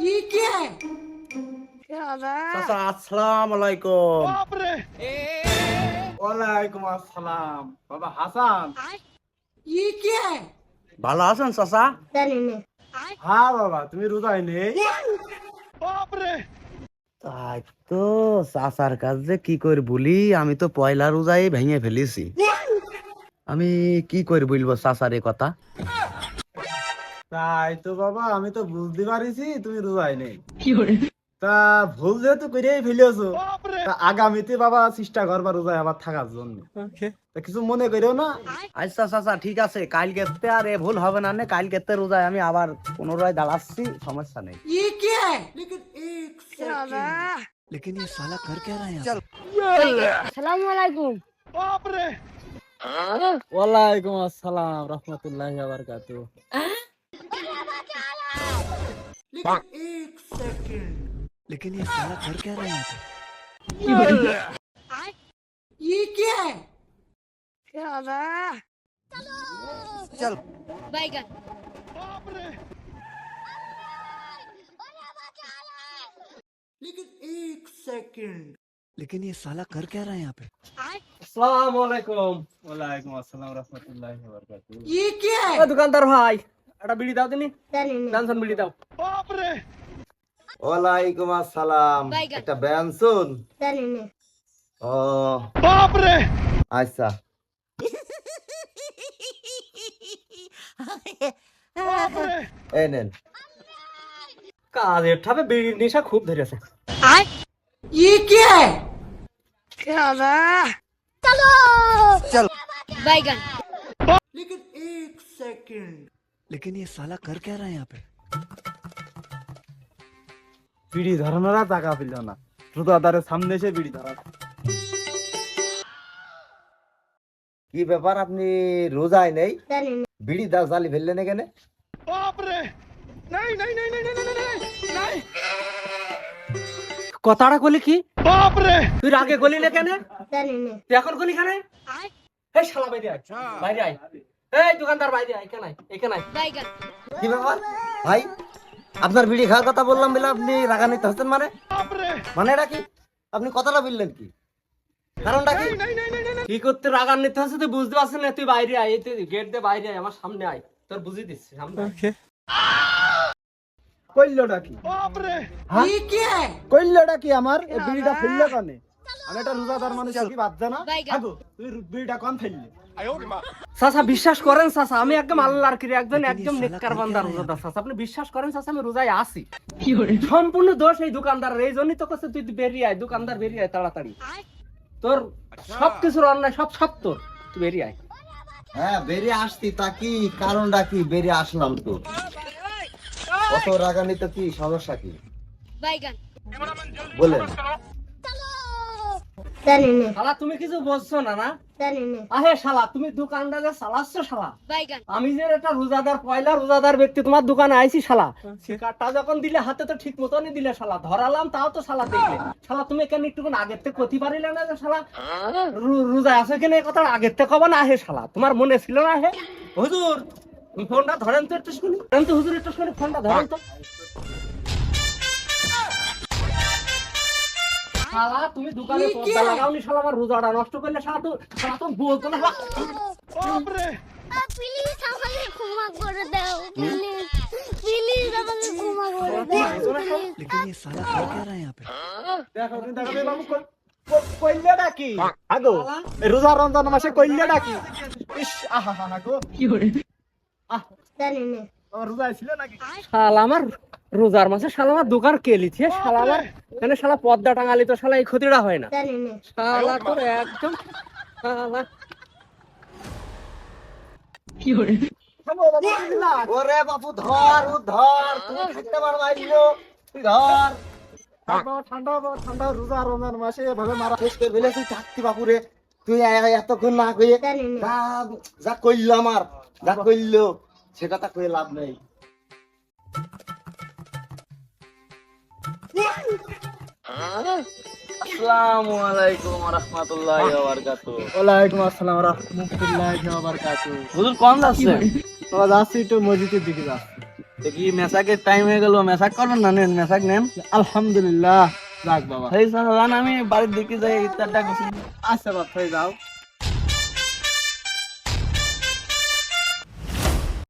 ये क्या है? চাচা আসসালামু আলাইকুম। ওয়ালাইকুম আসসালাম বাবা হাসান। ये क्या है? ভালো আছেন চাচা? হ্যাঁ বাবা, তুমি রোজায় নেই? তাই তো চাচার কাছে কি করে বলি, আমি তো পয়লা রোজাই ভেঙে ফেলেছি। আমি কি করে বলবো চাচার এ কথা? তাই তো বাবা, আমি তো বুঝতে পারিছি তুমি রোজায় নেই। তা ভুল যেহেতু করেই ফেলেছো, তা আগামীতে বাবা চেষ্টা করবা রোজায় আবার থাকার জন্য। তা কিছু মনে করিও না। আচ্ছা চাচা ঠিক আছে, কালকে আর এ ভুল হবে না, কালকে রোজায় আমি আবার পুনরায় দাঁড়াচ্ছি, সমস্যা নেই। ये क्या है? लेकिन एक सेकंड। लेकिन ये साला कर क्या रहा है यहाँ? আসসালামু আলাইকুম। ওয়ালাইকুম আসসালাম রহমতুল্লাহি ওয়া বারাকাতুহু। लेकिन एक सेकंड। लेकिन ये साला कर क्या रहा है यहाँ पे? ये क्या है? चल বাইগান। लेकिन एक सेकंड। लेकिन ये साला कर क्या रहा है यहाँ पे? আসসালামু আলাইকুম। ওয়ালাইকুম আসসালাম রহমতুল্লাহি ওয়া বারাকাতুহু। ये क्या है? দোকানদার ভাই একটা বিড়ি দাও দিনি, জানসন বিড়ি দাও। ওয়ালাইকুম আসসালাম। বাইগান। একটা বেনসুন। ও আচ্ছা। এই নেন। কাজের ঠাপে বিড়ির নেশা খুব ধরেছে। ये क्या है? বাইগান। लेकिन एक सेकंड। लेकिन ये साला कर क्या रहा है यहाँ पे? বিড়ি ধরানোরা টাকা পেল না, রোজাদারের সামনে এসে বিড়ি ধরা। কি ব্যাপার, আপনি রোজায় নেই, বিড়ি দা জালি ফেললেন এখানে? কথাটা কলি কি? তুই আগে গলি না কেন? তুই এখন গলি কেন? এই শালা বাইরে আয়, বাইরে আয়। এই দোকানদার বাইরে আয়, এখানে আয়, এখানে আয়। বাইগান। কি ব্যাপার ভাই, আপনার বিড়ি খাওয়ার কথা বললাম বলে আপনি রাগান্বিত হচ্ছেন? মানে এটা কি? আপনি কথাটা বললেন কি, কারণটা কি? কি করতে রাগান্বিত হচ্ছে তুই বুঝতে পারছিস না? তুই বাইরে আয়, তুই গেট দিয়ে বাইরে আয়, আমার সামনে আয়, তোর বুঝিয়ে দিচ্ছি সামনে আয়। কইলটা কি? ये क्या है? কইলটা কি আমার? এই বিড়িটা ফেললে কেন? আমি একটা রোজাদার মানুষ, কি বাদ না? বাইগান। আগো তুই বিড়িটা কোন ফেললি? চাচা বিশ্বাস করেন চাচা, আমি একদম আল্লাহর কিরে একদম নেককার বান্দা রোজাদার চাচা, আপনি বিশ্বাস করেন চাচা, আমি রোজায় আছি। সম্পূর্ণ দোষ এই দোকানদারের, এই জন্যই তো কাছে তুই বেরিয়ে আয়, দোকানদার বেরিয়ে আয় তাড়াতাড়ি। তোর সবকিছুর অন্যায় সব তোর, তুই বেরিয়ে আয়। হ্যাঁ বেরিয়ে আসতি, তা কি কারণটা কি? বেরিয়ে আসলাম তো, কত রাগান্বিত, কি সমস্যা কি বাইগান। বলেন? শালা তুমি কিছু বুঝছো না না? আহে শালা, তুমি দোকানটা যে চালাচ্ছ শালা, বাইগান। আমি যে একটা রোজাদার, পয়লা রোজাদার ব্যক্তি তোমার দোকানে আইছি শালা, শিকারটা যখন দিলে হাতে তো ঠিক মতনই দিলে শালা, ধরালাম তাও তো শালা দেখলে শালা, তুমি এখানে একটুখানি আগের থেকে কতি পারিলে না যে শালা রোজা আছে কিনা এই কথা আগের থেকে কবা না? হে শালা তোমার মনে ছিল না? হে হুজুর তুমি ফোনটা ধরেন তো একটু শুনি, ধরেন তো হুজুর একটু শুনি, ফোনটা ধরেন তো। শালা তুমি দোকানে পর্দা লাগাওনি শালা, আমার রোজাটা নষ্ট করলে শালা, তো বলতো না শালা। প্লিজ আমাকে ক্ষমা করে দাও, প্লিজ প্লিজ আমাকে ক্ষমা করে দাও। लेकिन ये साला कर क्या रहा है यहाँ पे? দেখো বাবু, কইলেটা কি? আগো এই রোজা রমজান মাসে কইলেটা কি? ইস আহা হা গো, কি হরে আহ তোমার রোজা ছিল নাকি? শালা আমার রোজার মাসে শালা আমার দোকান কে লিছে শালা, আমার এখানে শালা পর্দা টাঙালি তো শালা এই ক্ষতিটা হয় না শালা, তোর একদম শালা কি হরে। ওরে বাপু ধর, তুমি থাকতে পারো আইলো, তুই ধর। ঠান্ডা ঠান্ডা রোজা রমজান মাসে ভাবে মারা শেষ করে ফেলে, তুই থাকতি বাপুরে, তুই এতক্ষণ না কইয়ে যা কইলো, আমার যা কইলো সে কথা কয়ে লাভ নেই। আসসালামু আলাইকুম ওয়া রাহমাতুল্লাহি ওয়া বারাকাতুহু। ওয়ালাইকুম আসসালাম ওয়া রাহমাতুল্লাহি ওয়া বারাকাতুহু। হুজুর কোন যাচ্ছে? যাচ্ছি একটু মসজিদের দিকে যাচ্ছি। দেখি মেসাকের টাইম হয়ে গেল, মেসাক করবেন না? নেন মেসাক নেন। আলহামদুলিল্লাহ। যাক বাবা, এই জান আমি বাড়ির দিকে যাই, ইফতারটা করছি। আচ্ছা বাপ, হয়ে যাও।